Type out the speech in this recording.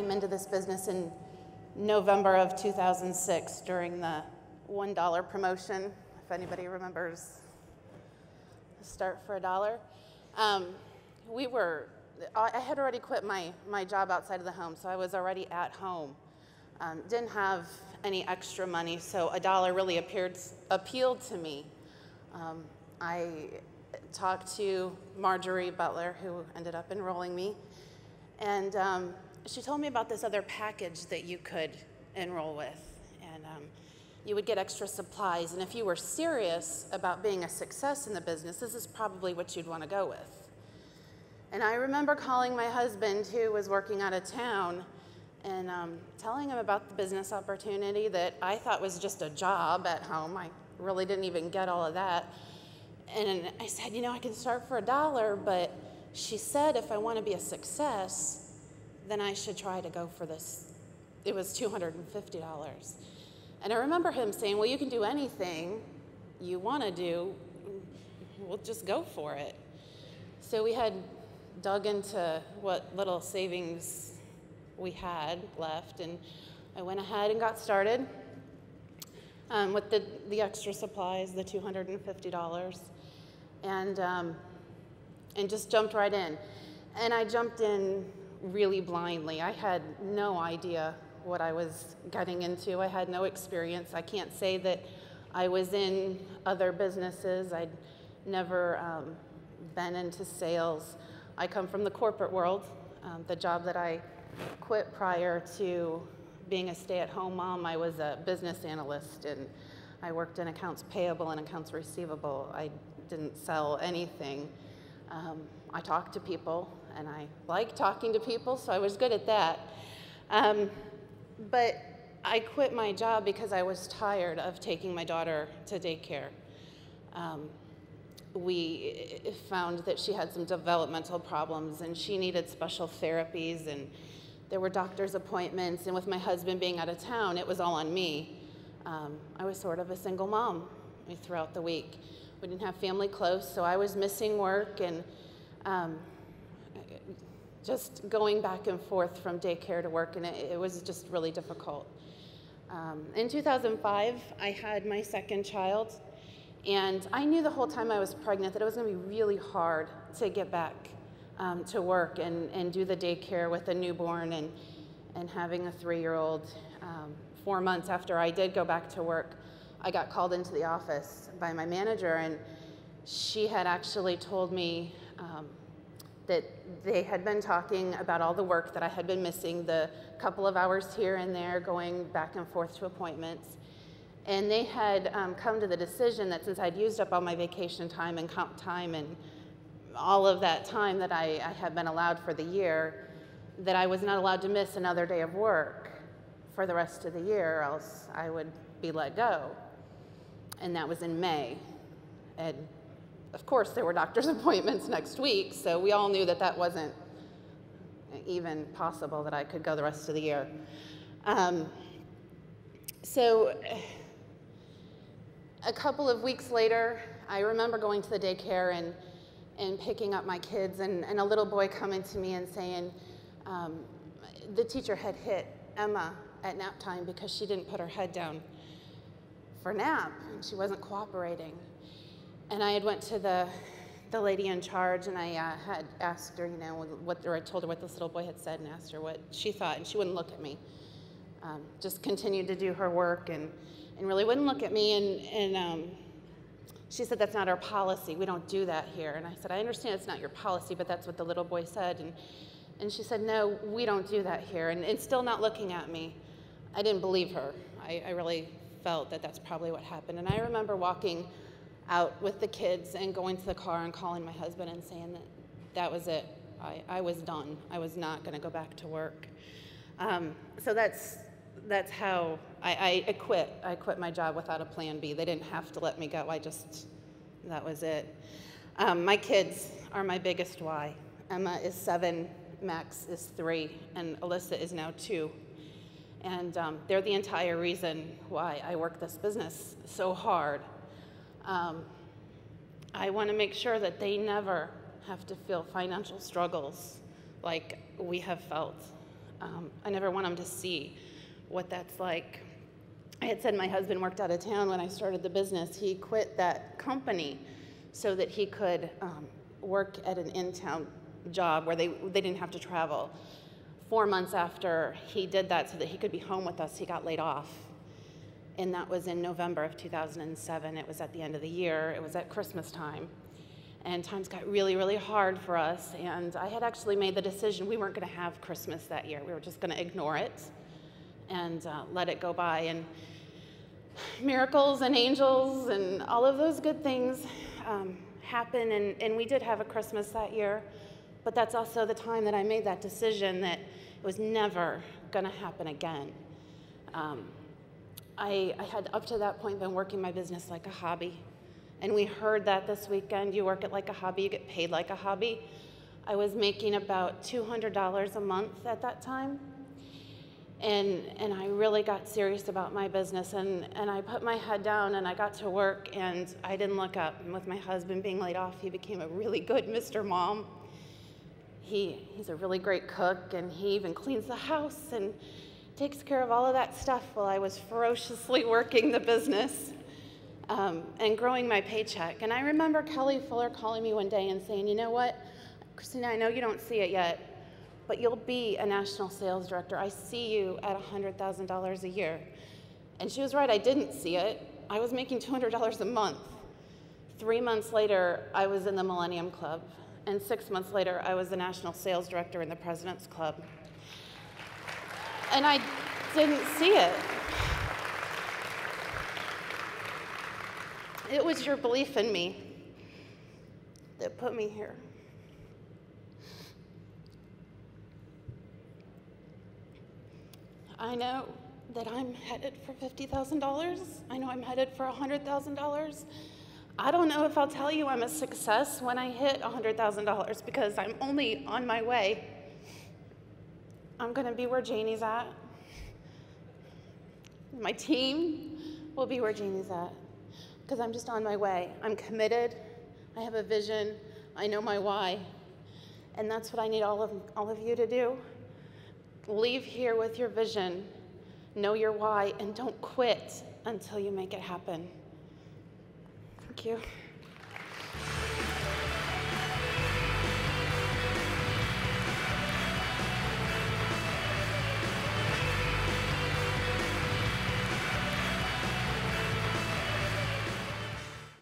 came into this business in November of 2006 during the $1 promotion, if anybody remembers Start for $1. I had already quit my job outside of the home, so I was already at home. Didn't have any extra money, so $1 really appealed to me. I talked to Marjorie Butler, who ended up enrolling me, and she told me about this other package that you could enroll with, and you would get extra supplies, and if you were serious about being a success in the business, this is probably what you'd want to go with. And I remember calling my husband, who was working out of town, and telling him about the business opportunity that I thought was just a job at home. I really didn't even get all of that. And I said, you know, I can start for $1, but she said if I want to be a success, then I should try to go for this. It was $250. And I remember him saying, well, you can do anything you want to do. We'll just go for it. So we had dug into what little savings we had left, and I went ahead and got started with the extra supplies, the $250, and just jumped right in. And I jumped in really blindly. I had no idea what I was getting into. I had no experience. I can't say that I was in other businesses. I'd never been into sales. I come from the corporate world. The job that I quit prior to being a stay-at-home mom, I was a business analyst, and I worked in accounts payable and accounts receivable. I didn't sell anything. I talked to people, and I like talking to people, so I was good at that. But I quit my job because I was tired of taking my daughter to daycare. We found that she had some developmental problems, and she needed special therapies, and there were doctor's appointments, and with my husband being out of town, it was all on me. I was sort of a single mom throughout the week. We didn't have family close, so I was missing work, and just going back and forth from daycare to work, and it was just really difficult. In 2005, I had my second child, and I knew the whole time I was pregnant that it was going to be really hard to get back to work and do the daycare with a newborn and having a 3-year-old. 4 months after I did go back to work, I got called into the office by my manager, and she had actually told me that they had been talking about all the work that I had been missing, the couple of hours here and there going back and forth to appointments. And they had come to the decision that since I'd used up all my vacation time and comp time and all of that time that I had been allowed for the year, that I was not allowed to miss another day of work for the rest of the year, or else I would be let go. And that was in May. And of course, there were doctor's appointments next week, so we all knew that that wasn't even possible that I could go the rest of the year. So a couple of weeks later, I remember going to the daycare and picking up my kids, and a little boy coming to me and saying the teacher had hit Emma at nap time because she didn't put her head down for nap, and she wasn't cooperating. And I had went to the lady in charge, and I had asked her, you know, or I told her what this little boy had said and asked her what she thought, and she wouldn't look at me. Just continued to do her work and really wouldn't look at me, and she said, that's not our policy. We don't do that here. And I said, I understand it's not your policy, but that's what the little boy said. And she said, no, we don't do that here. And still not looking at me, I didn't believe her. I really felt that that's probably what happened. And I remember walking out with the kids and going to the car and calling my husband and saying that was it. I was done. I was not going to go back to work. So that's how I quit. I quit my job without a plan B. They didn't have to let me go. That was it. My kids are my biggest why. Emma is 7, Max is 3, and Alyssa is now 2. And they're the entire reason why I work this business so hard. I want to make sure that they never have to feel financial struggles like we have felt. I never want them to see what that's like. I had said my husband worked out of town when I started the business. He quit that company so that he could work at an in-town job where they didn't have to travel. 4 months after he did that so that he could be home with us, he got laid off. And that was in November of 2007. It was at the end of the year. It was at Christmas time. And times got really, really hard for us. And I had actually made the decision we weren't going to have Christmas that year. We were just going to ignore it and let it go by. And miracles and angels and all of those good things happen. And we did have a Christmas that year. But that's also the time that I made that decision that it was never going to happen again. I had up to that point been working my business like a hobby. And we heard that this weekend, you work it like a hobby, you get paid like a hobby. I was making about $200 a month at that time. And I really got serious about my business, and I put my head down and I got to work, and I didn't look up. And with my husband being laid off, he became a really good Mr. Mom. He's a really great cook, and he even cleans the house and takes care of all of that stuff while I was ferociously working the business and growing my paycheck. And I remember Kelly Fuller calling me one day and saying, you know what, Christina, I know you don't see it yet, but you'll be a national sales director. I see you at $100,000 a year. And she was right, I didn't see it. I was making $200 a month. 3 months later, I was in the Millennium Club. And 6 months later, I was the national sales director in the President's Club. And I didn't see it. It was your belief in me that put me here. I know that I'm headed for $50,000. I know I'm headed for $100,000. I don't know if I'll tell you I'm a success when I hit $100,000 because I'm only on my way. I'm going to be where Janie's at. My team will be where Janie's at because I'm just on my way. I'm committed. I have a vision. I know my why. And that's what I need all of you to do. Leave here with your vision, know your why, and don't quit until you make it happen. Thank you.